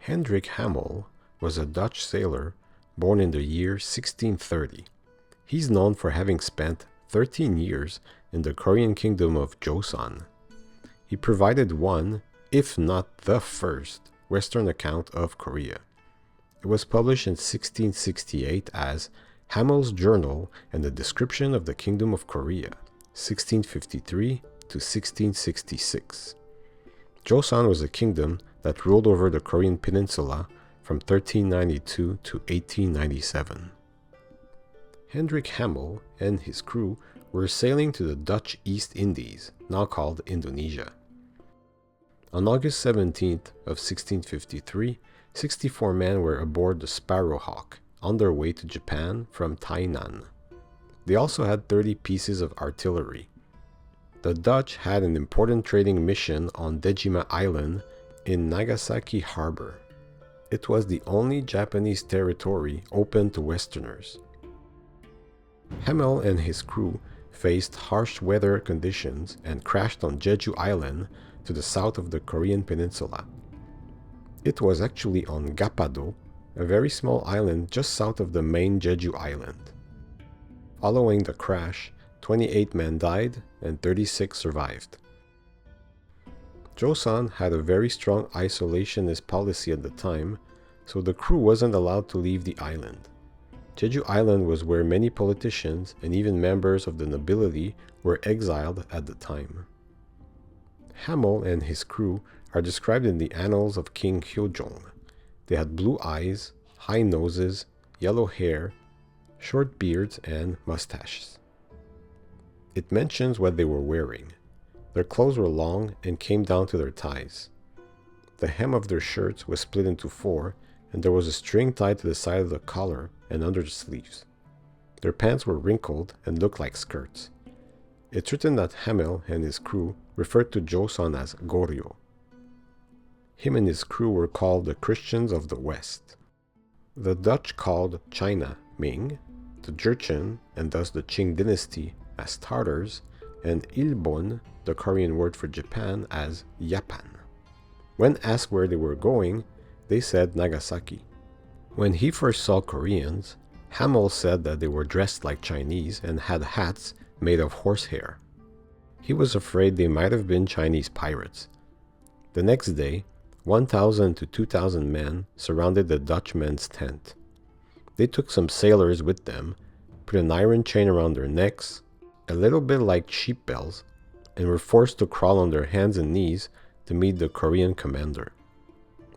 Hendrick Hamel was a Dutch sailor born in the year 1630. He's known for having spent 13 years in the Korean kingdom of Joseon. He provided one, if not the first, Western account of Korea. It was published in 1668 as Hamel's Journal and the Description of the Kingdom of Korea, 1653 to 1666. Joseon was a kingdom that ruled over the Korean peninsula from 1392 to 1897. Hendrick Hamel and his crew were sailing to the Dutch East Indies, now called Indonesia. On August 17th of 1653, 64 men were aboard the Sparrowhawk, on their way to Japan from Tainan. They also had 30 pieces of artillery. The Dutch had an important trading mission on Dejima Island in Nagasaki Harbor. It was the only Japanese territory open to Westerners. Hamel and his crew faced harsh weather conditions and crashed on Jeju Island to the south of the Korean peninsula. It was actually on Gapado, a very small island just south of the main Jeju Island. Following the crash, 28 men died and 36 survived. Joseon had a very strong isolationist policy at the time, so the crew wasn't allowed to leave the island. Jeju Island was where many politicians and even members of the nobility were exiled at the time. Hamel and his crew are described in the annals of King Hyojong. They had blue eyes, high noses, yellow hair, short beards, and mustaches. It mentions what they were wearing. Their clothes were long and came down to their thighs. The hem of their shirts was split into 4, and there was a string tied to the side of the collar and under the sleeves. Their pants were wrinkled and looked like skirts. It's written that Hamel and his crew referred to Joseon as Goryeo. Him and his crew were called the Christians of the West. The Dutch called China Ming, the Jurchen, and thus the Qing dynasty, as Tartars, and Ilbon, the Korean word for Japan, as Japan. When asked where they were going, they said Nagasaki. When he first saw Koreans, Hamel said that they were dressed like Chinese and had hats made of horsehair. He was afraid they might have been Chinese pirates. The next day, 1,000 to 2,000 men surrounded the Dutchman's tent. They took some sailors with them, put an iron chain around their necks, a little bit like sheep bells, and were forced to crawl on their hands and knees to meet the Korean commander.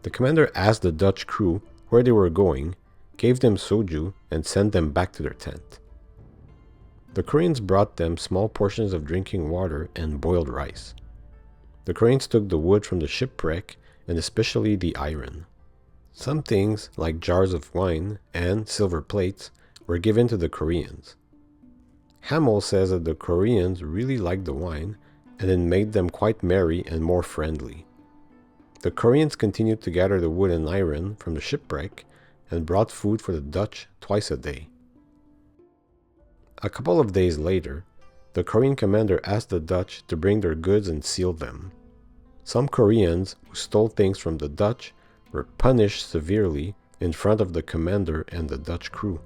The commander asked the Dutch crew where they were going, gave them soju, and sent them back to their tent. The Koreans brought them small portions of drinking water and boiled rice. The Koreans took the wood from the shipwreck and especially the iron. Some things, like jars of wine and silver plates, were given to the Koreans. Hamel says that the Koreans really liked the wine and it made them quite merry and more friendly. The Koreans continued to gather the wood and iron from the shipwreck and brought food for the Dutch twice a day. A couple of days later, the Korean commander asked the Dutch to bring their goods and seal them. Some Koreans who stole things from the Dutch were punished severely in front of the commander and the Dutch crew.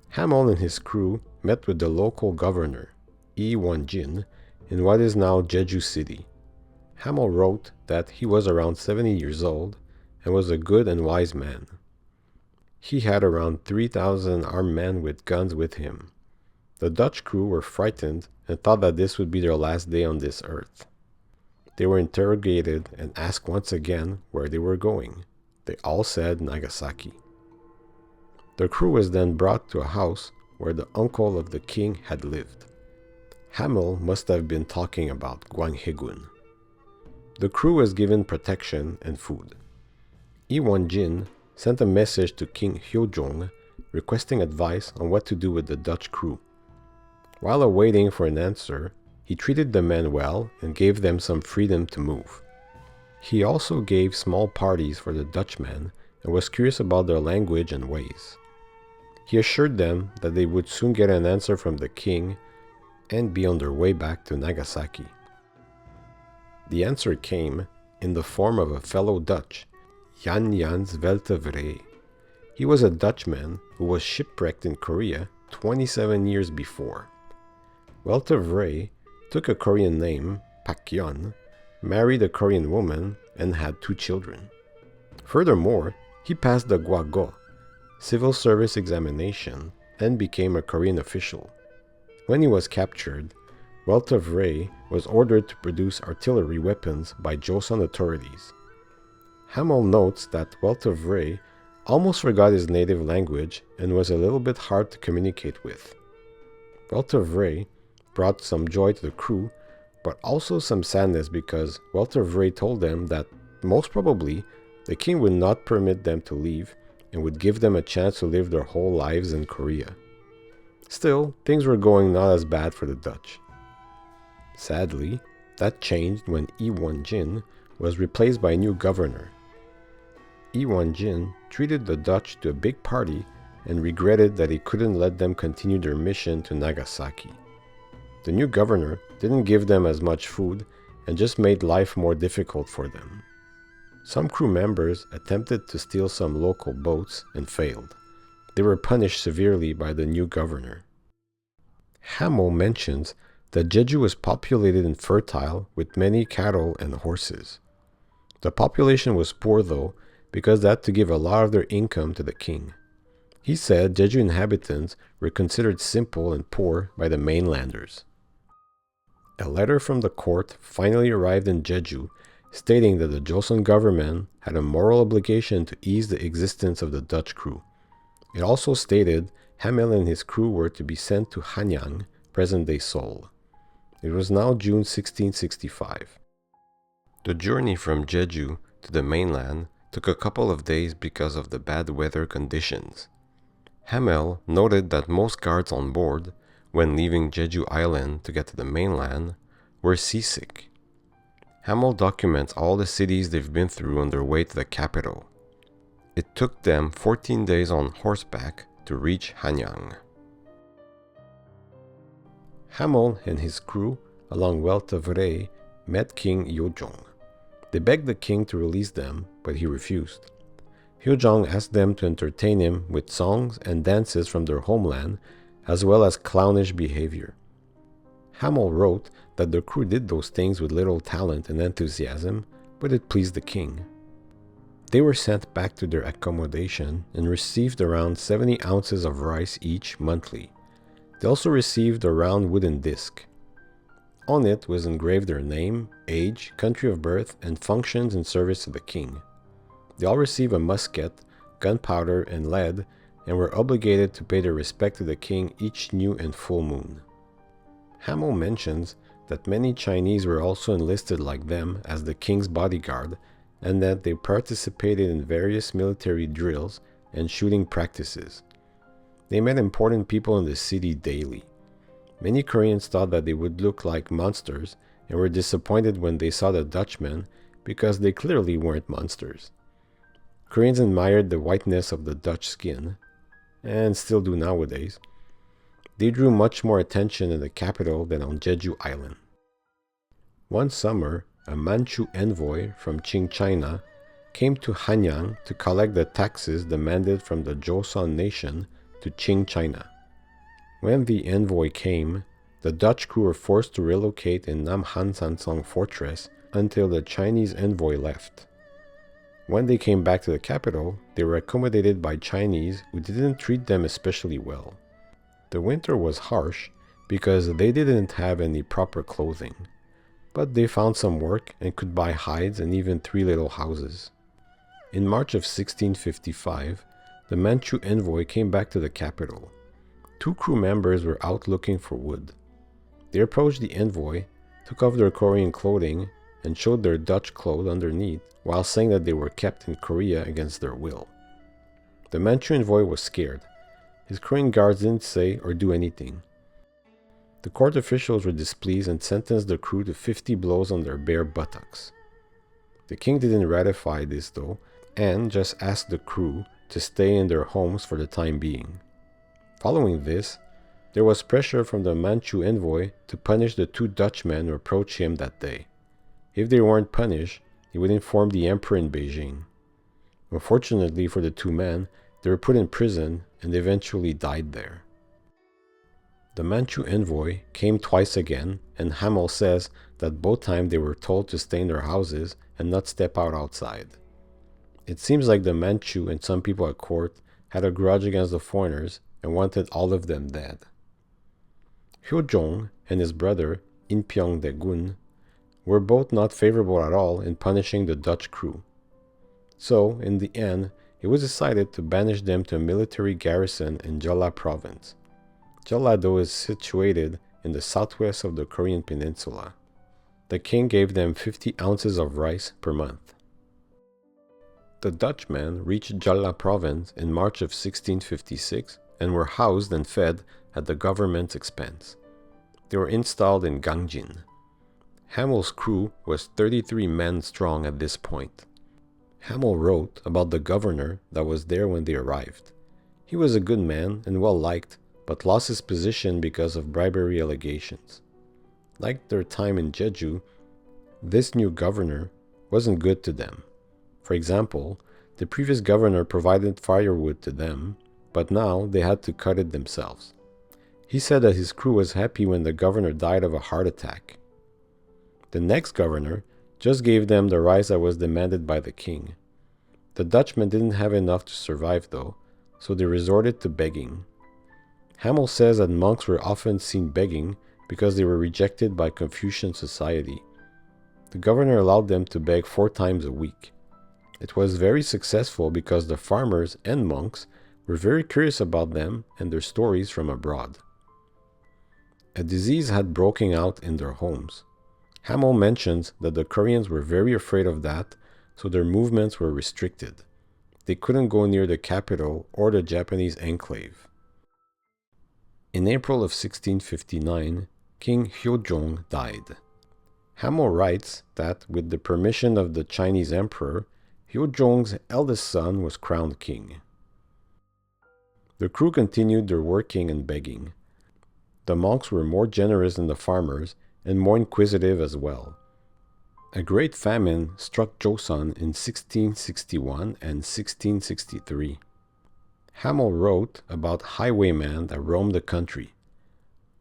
Hamel and his crew met with the local governor, Won-jin, in what is now Jeju City. Hamel wrote that he was around 70 years old and was a good and wise man. He had around 3,000 armed men with guns with him. The Dutch crew were frightened and thought that this would be their last day on this earth. They were interrogated and asked once again where they were going. They all said Nagasaki. The crew was then brought to a house where the uncle of the king had lived. Hamel must have been talking about Gwanghaegun. The crew was given protection and food. Won-jin sent a message to King Hyojong requesting advice on what to do with the Dutch crew. While awaiting for an answer, he treated the men well and gave them some freedom to move. He also gave small parties for the Dutchmen and was curious about their language and ways. He assured them that they would soon get an answer from the king and be on their way back to Nagasaki. The answer came in the form of a fellow Dutch, Jansz Weltevree. He was a Dutchman who was shipwrecked in Korea 27 years before. Weltevree took a Korean name, Pakyeon, married a Korean woman, and had 2 children. Furthermore, he passed the Gwago, civil service examination, and became a Korean official. When he was captured, Weltevree was ordered to produce artillery weapons by Joseon authorities. Hamel notes that Weltevree almost forgot his native language and was a little bit hard to communicate with. Weltevree brought some joy to the crew, but also some sadness because Weltevree told them that most probably the king would not permit them to leave and would give them a chance to live their whole lives in Korea. Still, things were going not as bad for the Dutch. Sadly, that changed when Won-jin was replaced by a new governor. Won-jin treated the Dutch to a big party and regretted that he couldn't let them continue their mission to Nagasaki. The new governor didn't give them as much food and just made life more difficult for them. Some crew members attempted to steal some local boats and failed. They were punished severely by the new governor. Hamel mentions that Jeju was populated and fertile with many cattle and horses. The population was poor though, because they had to give a lot of their income to the king. He said Jeju inhabitants were considered simple and poor by the mainlanders. A letter from the court finally arrived in Jeju stating that the Joseon government had a moral obligation to ease the existence of the Dutch crew. It also stated Hamel and his crew were to be sent to Hanyang, present-day Seoul. It was now June 1665. The journey from Jeju to the mainland took a couple of days because of the bad weather conditions. Hamel noted that most guards on board, when leaving Jeju Island to get to the mainland, were seasick. Hamel documents all the cities they've been through on their way to the capital. It took them 14 days on horseback to reach Hanyang. Hamel and his crew, along Weltevree, met King Hyojong. They begged the king to release them, but he refused. Hyeonjong asked them to entertain him with songs and dances from their homeland, as well as clownish behavior. Hamel wrote that the crew did those things with little talent and enthusiasm, but it pleased the king. They were sent back to their accommodation and received around 70 ounces of rice each monthly. They also received a round wooden disc. On it was engraved their name, age, country of birth, and functions in service to the king. They all received a musket, gunpowder, and lead, and were obligated to pay their respect to the king each new and full moon. Hamel mentions that many Chinese were also enlisted like them as the king's bodyguard, and that they participated in various military drills and shooting practices. They met important people in the city daily. Many Koreans thought that they would look like monsters and were disappointed when they saw the Dutchmen because they clearly weren't monsters. Koreans admired the whiteness of the Dutch skin, and still do nowadays. They drew much more attention in the capital than on Jeju Island. One summer, a Manchu envoy from Qing China came to Hanyang to collect the taxes demanded from the Joseon nation to Qing China. When the envoy came, the Dutch crew were forced to relocate in Namhansansong fortress until the Chinese envoy left. When they came back to the capital, they were accommodated by Chinese who didn't treat them especially well. The winter was harsh because they didn't have any proper clothing, but they found some work and could buy hides and even 3 little houses. In March of 1655, the Manchu envoy came back to the capital. 2 crew members were out looking for wood. They approached the envoy, took off their Korean clothing, and showed their Dutch clothes underneath while saying that they were kept in Korea against their will. The Manchu envoy was scared. His Korean guards didn't say or do anything. The court officials were displeased and sentenced the crew to 50 blows on their bare buttocks. The king didn't ratify this though, and just asked the crew to stay in their homes for the time being. Following this, there was pressure from the Manchu envoy to punish the 2 Dutchmen who approached him that day. If they weren't punished, he would inform the emperor in Beijing. Unfortunately for the two men, they were put in prison and eventually died there. The Manchu envoy came twice again, and Hamel says that both times they were told to stay in their houses and not step out outside. It seems like the Manchu and some people at court had a grudge against the foreigners and wanted all of them dead. Hyojong and his brother, Gwanghaegun, were both not favorable at all in punishing the Dutch crew. So, in the end, it was decided to banish them to a military garrison in Jeolla province. Jeolla, though, is situated in the southwest of the Korean peninsula. The king gave them 50 ounces of rice per month. The Dutchmen reached Jeolla province in March of 1656 and were housed and fed at the government's expense. They were installed in Won-jin. Hamel's crew was 33 men strong at this point. Hamel wrote about the governor that was there when they arrived. He was a good man and well liked, but lost his position because of bribery allegations. Like their time in Jeju, this new governor wasn't good to them. For example, the previous governor provided firewood to them, but now they had to cut it themselves. He said that his crew was happy when the governor died of a heart attack. The next governor just gave them the rice that was demanded by the king. The Dutchmen didn't have enough to survive though, so they resorted to begging. Hamel says that monks were often seen begging because they were rejected by Confucian society. The governor allowed them to beg 4 times a week. It was very successful because the farmers and monks were very curious about them and their stories from abroad. A disease had broken out in their homes. Hamel mentions that the Koreans were very afraid of that, so their movements were restricted. They couldn't go near the capital or the Japanese enclave. In April of 1659, King Hyojong died. Hamel writes that, with the permission of the Chinese emperor, Hyojong's eldest son was crowned king. The crew continued their working and begging. The monks were more generous than the farmers and more inquisitive as well. A great famine struck Joseon in 1661 and 1663. Hamel wrote about highwaymen that roamed the country.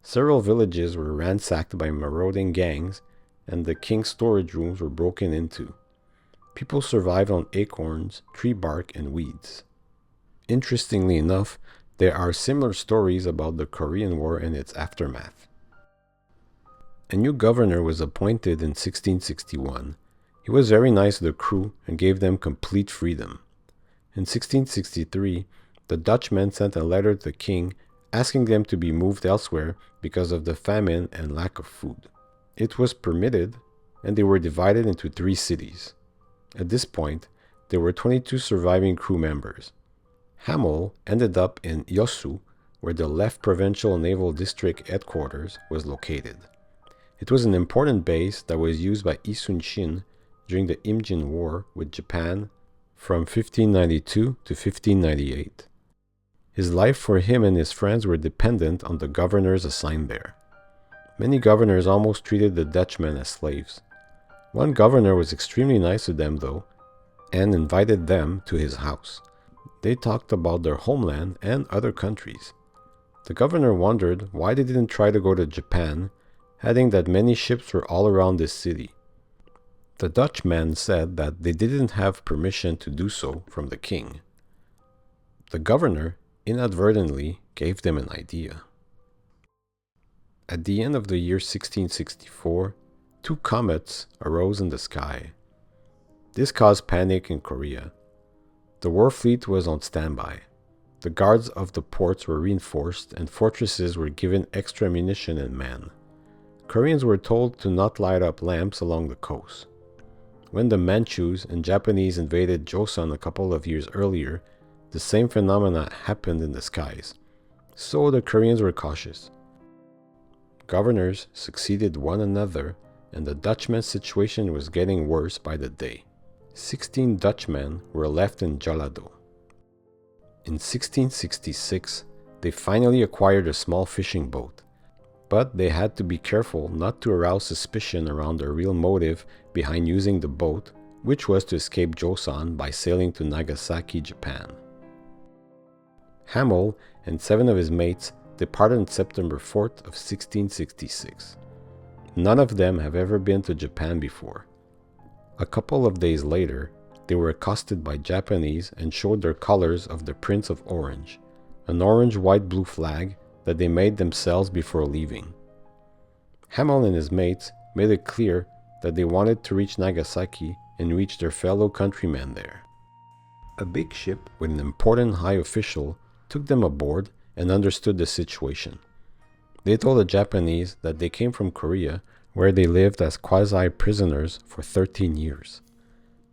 Several villages were ransacked by marauding gangs, and the king's storage rooms were broken into. People survived on acorns, tree bark, and weeds. Interestingly enough, there are similar stories about the Korean War and its aftermath. A new governor was appointed in 1661. He was very nice to the crew and gave them complete freedom. In 1663, the Dutchmen sent a letter to the king asking them to be moved elsewhere because of the famine and lack of food. It was permitted, and they were divided into 3 cities. At this point, there were 22 surviving crew members. Hamel ended up in Yeosu, where the left provincial naval district headquarters was located. It was an important base that was used by Yi Sun-shin during the Imjin War with Japan from 1592 to 1598. His life for him and his friends were dependent on the governors assigned there. Many governors almost treated the Dutchmen as slaves. One governor was extremely nice to them though, and invited them to his house. They talked about their homeland and other countries. The governor wondered why they didn't try to go to Japan, adding that many ships were all around this city. The Dutchman said that they didn't have permission to do so from the king. The governor inadvertently gave them an idea. At the end of the year 1664, 2 comets arose in the sky. This caused panic in Korea. The war fleet was on standby. The guards of the ports were reinforced and fortresses were given extra ammunition and men. Koreans were told to not light up lamps along the coast. When the Manchus and Japanese invaded Joseon a couple of years earlier, the same phenomena happened in the skies. So the Koreans were cautious. Governors succeeded one another, and the Dutchman's situation was getting worse by the day. 16 Dutchmen were left in Jeolla. In 1666, they finally acquired a small fishing boat, but they had to be careful not to arouse suspicion around their real motive behind using the boat, which was to escape Joseon by sailing to Nagasaki, Japan. Hamel and 7 of his mates departed on September 4th of 1666. None of them have ever been to Japan before. A couple of days later, they were accosted by Japanese and showed their colors of the Prince of Orange, an orange-white-blue flag that they made themselves before leaving. Hamel and his mates made it clear that they wanted to reach Nagasaki and reach their fellow countrymen there. A big ship with an important high official took them aboard and understood the situation. They told the Japanese that they came from Korea, where they lived as quasi-prisoners for 13 years.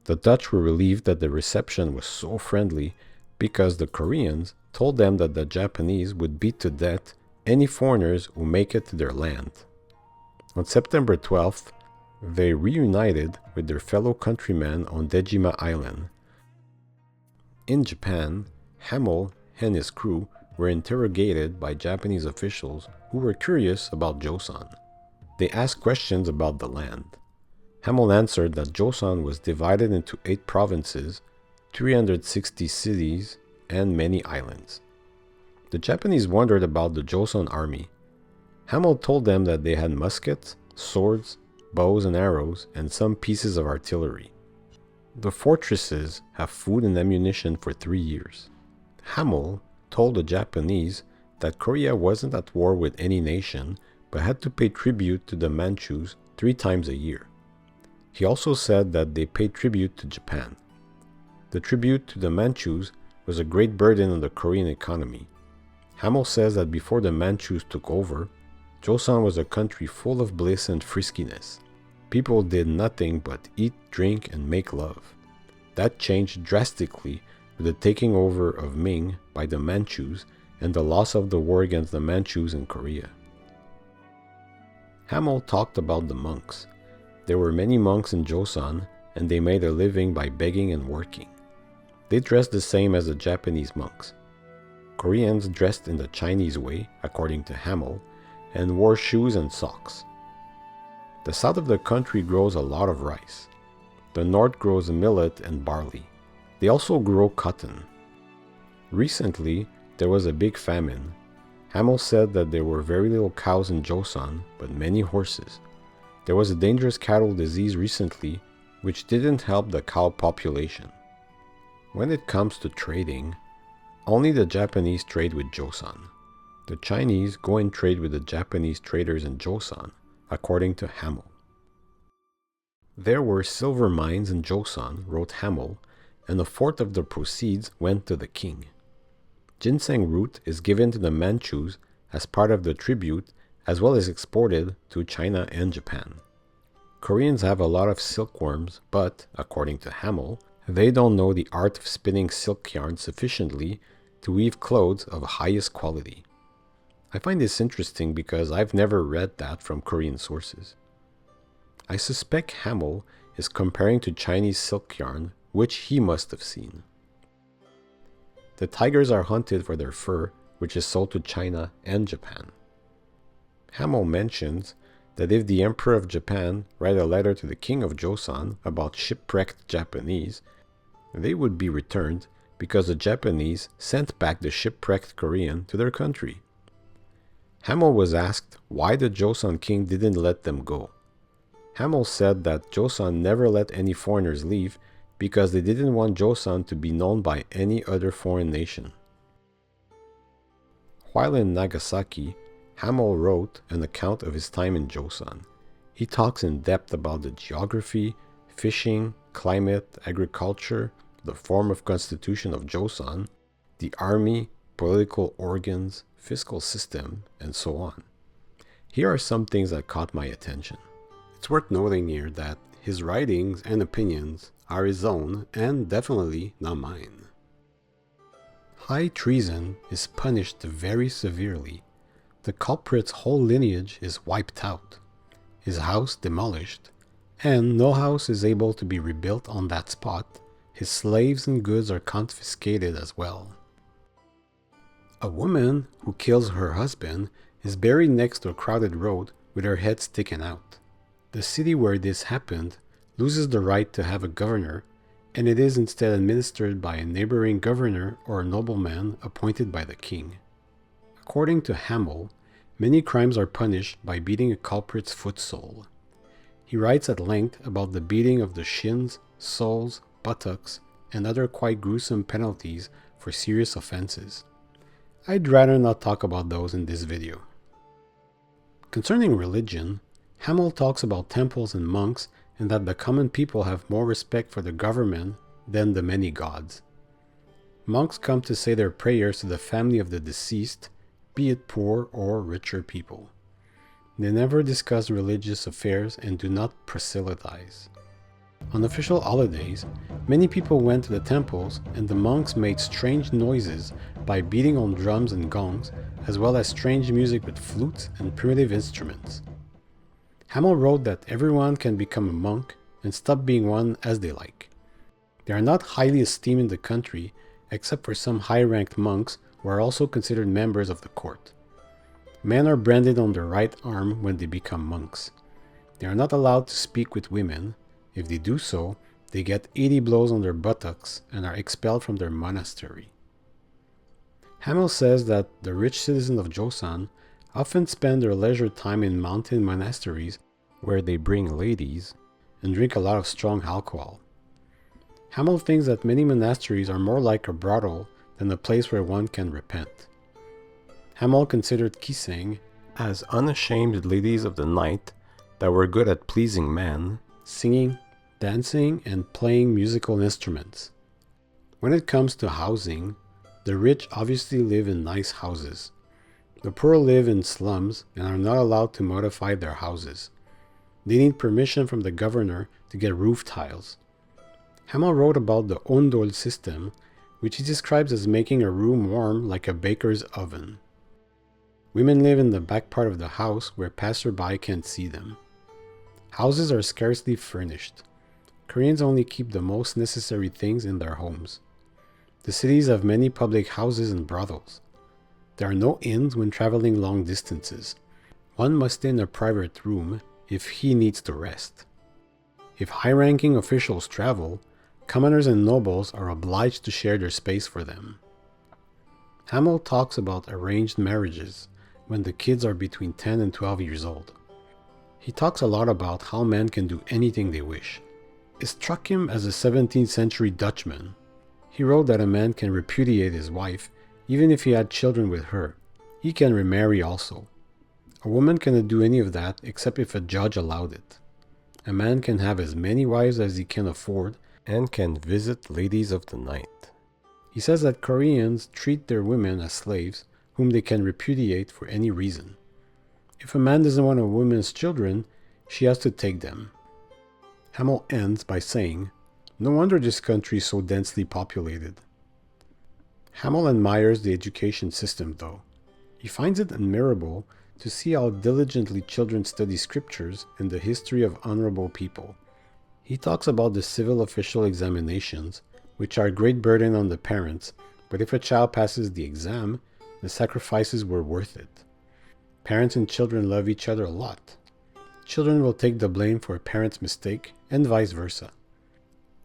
The Dutch were relieved that the reception was so friendly because the Koreans told them that the Japanese would beat to death any foreigners who make it to their land. On September 12th, they reunited with their fellow countrymen on Dejima Island. In Japan, Hamel and his crew were interrogated by Japanese officials who were curious about Joseon. They asked questions about the land. Hamel answered that Joseon was divided into 8 provinces, 360 cities, and many islands. The Japanese wondered about the Joseon army. Hamel told them that they had muskets, swords, bows and arrows, and some pieces of artillery. The fortresses have food and ammunition for 3 years. Hamel told the Japanese that Korea wasn't at war with any nation, but had to pay tribute to the Manchus 3 times a year. He also said that they paid tribute to Japan. The tribute to the Manchus was a great burden on the Korean economy. Hamel says that before the Manchus took over, Joseon was a country full of bliss and friskiness. People did nothing but eat, drink, and make love. That changed drastically with the taking over of Ming by the Manchus and the loss of the war against the Manchus in Korea. Hamel talked about the monks. There were many monks in Joseon, and they made a living by begging and working. They dressed the same as the Japanese monks. Koreans dressed in the Chinese way, according to Hamel, and wore shoes and socks. The south of the country grows a lot of rice. The north grows millet and barley. They also grow cotton. Recently, there was a big famine. Hamel said that there were very little cows in Joseon, but many horses. There was a dangerous cattle disease recently, which didn't help the cow population. When it comes to trading, only the Japanese trade with Joseon. The Chinese go and trade with the Japanese traders in Joseon, according to Hamel. There were silver mines in Joseon, wrote Hamel, and a fourth of the proceeds went to the king. Ginseng root is given to the Manchus as part of the tribute, as well as exported to China and Japan. Koreans have a lot of silkworms, but, according to Hamel, they don't know the art of spinning silk yarn sufficiently to weave clothes of highest quality. I find this interesting because I've never read that from Korean sources. I suspect Hamel is comparing to Chinese silk yarn, which he must have seen. The tigers are hunted for their fur, which is sold to China and Japan. Hamel mentions that if the Emperor of Japan write a letter to the King of Joseon about shipwrecked Japanese, they would be returned because the Japanese sent back the shipwrecked Korean to their country. Hamel was asked why the Joseon king didn't let them go. Hamel said that Joseon never let any foreigners leave because they didn't want Joseon to be known by any other foreign nation. While in Nagasaki, Hamel wrote an account of his time in Joseon. He talks in depth about the geography, fishing, climate, agriculture, the form of constitution of Joseon, the army, political organs, fiscal system, and so on. Here are some things that caught my attention. It's worth noting here that his writings and opinions are his own and definitely not mine. High treason is punished very severely. The culprit's whole lineage is wiped out, his house demolished, and no house is able to be rebuilt on that spot. His slaves and goods are confiscated as well. A woman who kills her husband is buried next to a crowded road with her head sticking out. The city where this happened loses the right to have a governor, and it is instead administered by a neighboring governor or a nobleman appointed by the king. According to Hamel, many crimes are punished by beating a culprit's foot sole. He writes at length about the beating of the shins, soles, buttocks, and other quite gruesome penalties for serious offenses. I'd rather not talk about those in this video. Concerning religion, Hamel talks about temples and monks and that the common people have more respect for the government than the many gods. Monks come to say their prayers to the family of the deceased, be it poor or richer people. They never discuss religious affairs and do not proselytize. On official holidays, many people went to the temples and the monks made strange noises by beating on drums and gongs, as well as strange music with flutes and primitive instruments. Hamel wrote that everyone can become a monk and stop being one as they like. They are not highly esteemed in the country, except for some high-ranked monks who are also considered members of the court. Men are branded on their right arm when they become monks. They are not allowed to speak with women. If they do so, they get 80 blows on their buttocks and are expelled from their monastery. Hamel says that the rich citizens of Joseon often spend their leisure time in mountain monasteries where they bring ladies and drink a lot of strong alcohol. Hamel thinks that many monasteries are more like a brothel than a place where one can repent. Hamel considered kisaeng as unashamed ladies of the night that were good at pleasing men, singing, dancing, and playing musical instruments. When it comes to housing, the rich obviously live in nice houses. The poor live in slums and are not allowed to modify their houses. They need permission from the governor to get roof tiles. Hamel wrote about the ondol system, which he describes as making a room warm like a baker's oven. Women live in the back part of the house where passerby can't see them. Houses are scarcely furnished. Koreans only keep the most necessary things in their homes. The cities have many public houses and brothels. There are no inns when traveling long distances. One must stay in a private room if he needs to rest. If high-ranking officials travel, commoners and nobles are obliged to share their space for them. Hamel talks about arranged marriages when the kids are between 10 and 12 years old. He talks a lot about how men can do anything they wish. It struck him as a 17th century Dutchman. He wrote that a man can repudiate his wife even if he had children with her. He can remarry also. A woman cannot do any of that except if a judge allowed it. A man can have as many wives as he can afford and can visit ladies of the night. He says that Koreans treat their women as slaves whom they can repudiate for any reason. If a man doesn't want a woman's children, she has to take them. Hamel ends by saying, "No wonder this country is so densely populated." Hamel admires the education system, though. He finds it admirable to see how diligently children study scriptures and the history of honorable people. He talks about the civil official examinations, which are a great burden on the parents, but if a child passes the exam, the sacrifices were worth it. Parents and children love each other a lot. Children will take the blame for a parent's mistake, and vice versa.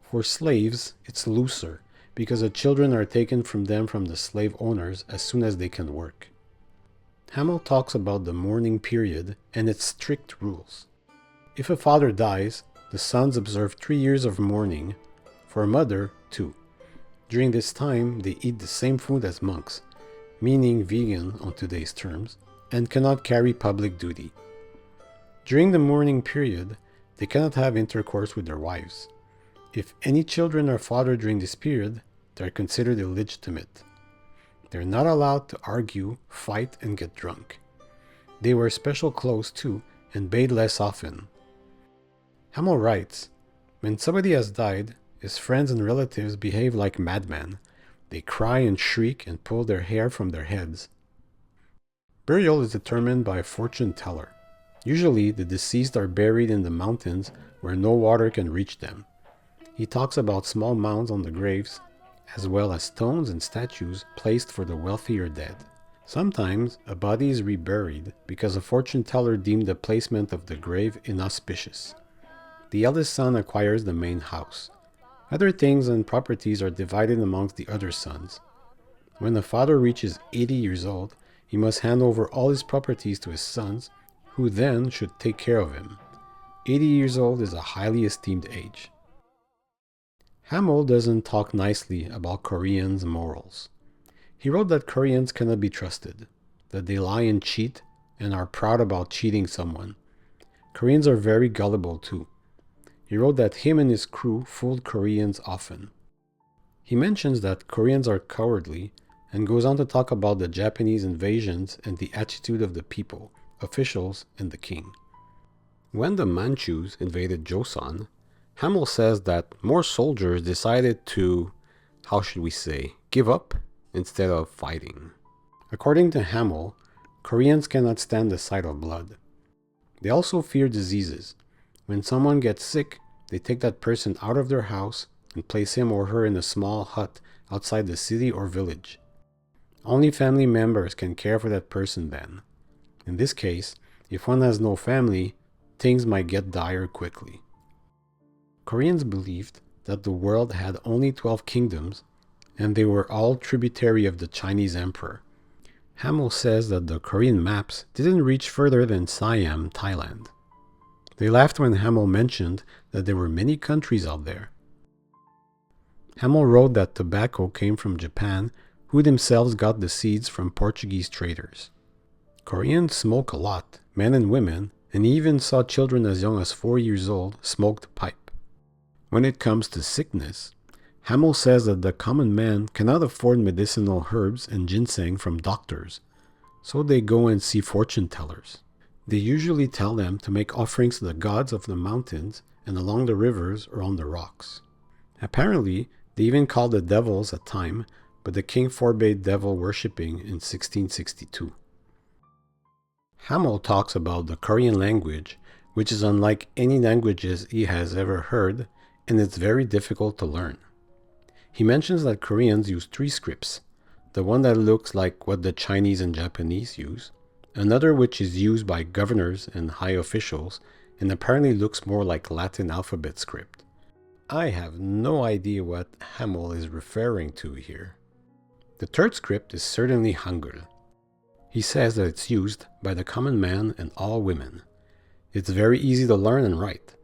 For slaves, it's looser, because the children are taken from them from the slave owners as soon as they can work. Hamel talks about the mourning period and its strict rules. If a father dies, the sons observe 3 years of mourning, for a mother, 2. During this time, they eat the same food as monks, meaning vegan on today's terms, and cannot carry public duty. During the mourning period, they cannot have intercourse with their wives. If any children are fathered during this period, they are considered illegitimate. They are not allowed to argue, fight, and get drunk. They wear special clothes too, and bathe less often. Hamel writes, "When somebody has died, his friends and relatives behave like madmen. They cry and shriek and pull their hair from their heads." Burial is determined by a fortune teller. Usually, the deceased are buried in the mountains where no water can reach them. He talks about small mounds on the graves, as well as stones and statues placed for the wealthier dead. Sometimes, a body is reburied because a fortune teller deemed the placement of the grave inauspicious. the eldest son acquires the main house. Other things and properties are divided amongst the other sons. When the father reaches 80 years old, he must hand over all his properties to his sons, who then should take care of him. 80 years old is a highly esteemed age. Hamel doesn't talk nicely about Koreans' morals. He wrote that Koreans cannot be trusted, that they lie and cheat and are proud about cheating someone. Koreans are very gullible too. He wrote that him and his crew fooled Koreans often. He mentions that Koreans are cowardly and goes on to talk about the Japanese invasions and the attitude of the people, officials, and the king. When the Manchus invaded Joseon, Hamel says that more soldiers decided to, give up instead of fighting. According to Hamel, Koreans cannot stand the sight of blood. They also fear diseases. When someone gets sick, they take that person out of their house and place him or her in a small hut outside the city or village. Only family members can care for that person then. In this case, if one has no family, things might get dire quickly. Koreans believed that the world had only 12 kingdoms, and they were all tributary of the Chinese emperor. Hamel says that the Korean maps didn't reach further than Siam, Thailand. They laughed when Hamel mentioned that there were many countries out there. Hamel wrote that tobacco came from Japan, who themselves got the seeds from Portuguese traders. Koreans smoke a lot, men and women, and he even saw children as young as 4 years old smoke the pipe. When it comes to sickness, Hamel says that the common man cannot afford medicinal herbs and ginseng from doctors, so they go and see fortune tellers. They usually tell them to make offerings to the gods of the mountains and along the rivers or on the rocks. Apparently, they even called the devils at time, but the king forbade devil worshipping in 1662. Hamel talks about the Korean language, which is unlike any languages he has ever heard, and it's very difficult to learn. He mentions that Koreans use 3 scripts, the one that looks like what the Chinese and Japanese use, another which is used by governors and high officials, and apparently looks more like Latin alphabet script. I have no idea what Hamel is referring to here. The 3rd script is certainly Hangul. He says that it's used by the common man and all women. It's very easy to learn and write.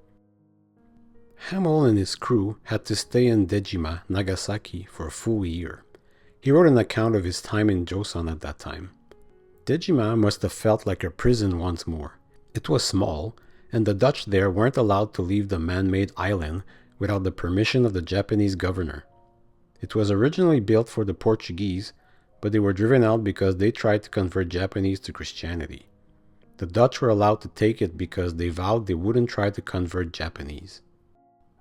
Hamel and his crew had to stay in Dejima, Nagasaki, for a full year. He wrote an account of his time in Joseon at that time. Dejima must have felt like a prison once more. It was small, and the Dutch there weren't allowed to leave the man-made island without the permission of the Japanese governor. It was originally built for the Portuguese, but they were driven out because they tried to convert Japanese to Christianity. The Dutch were allowed to take it because they vowed they wouldn't try to convert Japanese.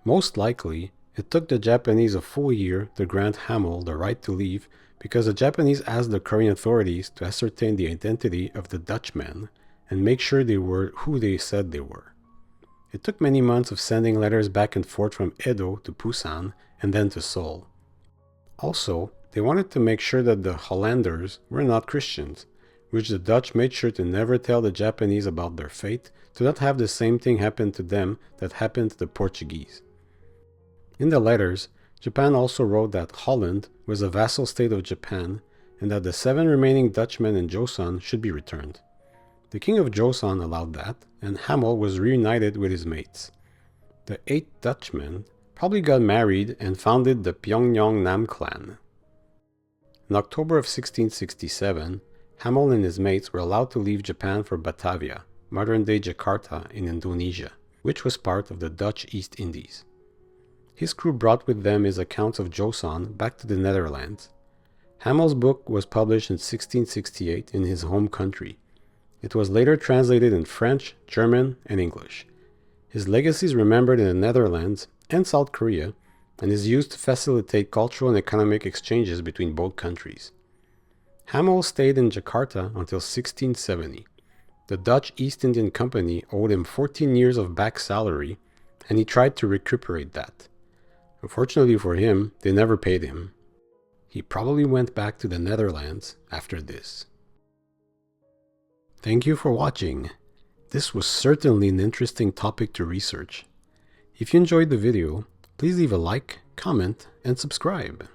Most likely, it took the Japanese a full year to grant Hamel the right to leave because the Japanese asked the Korean authorities to ascertain the identity of the Dutchmen and make sure they were who they said they were. It took many months of sending letters back and forth from Edo to Busan and then to Seoul. Also, they wanted to make sure that the Hollanders were not Christians, which the Dutch made sure to never tell the Japanese about their fate, to not have the same thing happen to them that happened to the Portuguese. In the letters, Japan also wrote that Holland was a vassal state of Japan and that the 7 remaining Dutchmen in Joseon should be returned. The king of Joseon allowed that, and Hamel was reunited with his mates. The 8 Dutchmen probably got married and founded the Byeongnyeong Nam clan. In October of 1667, Hamel and his mates were allowed to leave Japan for Batavia, modern-day Jakarta in Indonesia, which was part of the Dutch East Indies. His crew brought with them his accounts of Joseon back to the Netherlands. Hamel's book was published in 1668 in his home country. It was later translated in French, German, and English. His legacy is remembered in the Netherlands and South Korea and is used to facilitate cultural and economic exchanges between both countries. Hamel stayed in Jakarta until 1670. The Dutch East Indian Company owed him 14 years of back salary, and he tried to recuperate that. Unfortunately for him, they never paid him. He probably went back to the Netherlands after this. Thank you for watching. This was certainly an interesting topic to research. If you enjoyed the video, please leave a like, comment, and subscribe.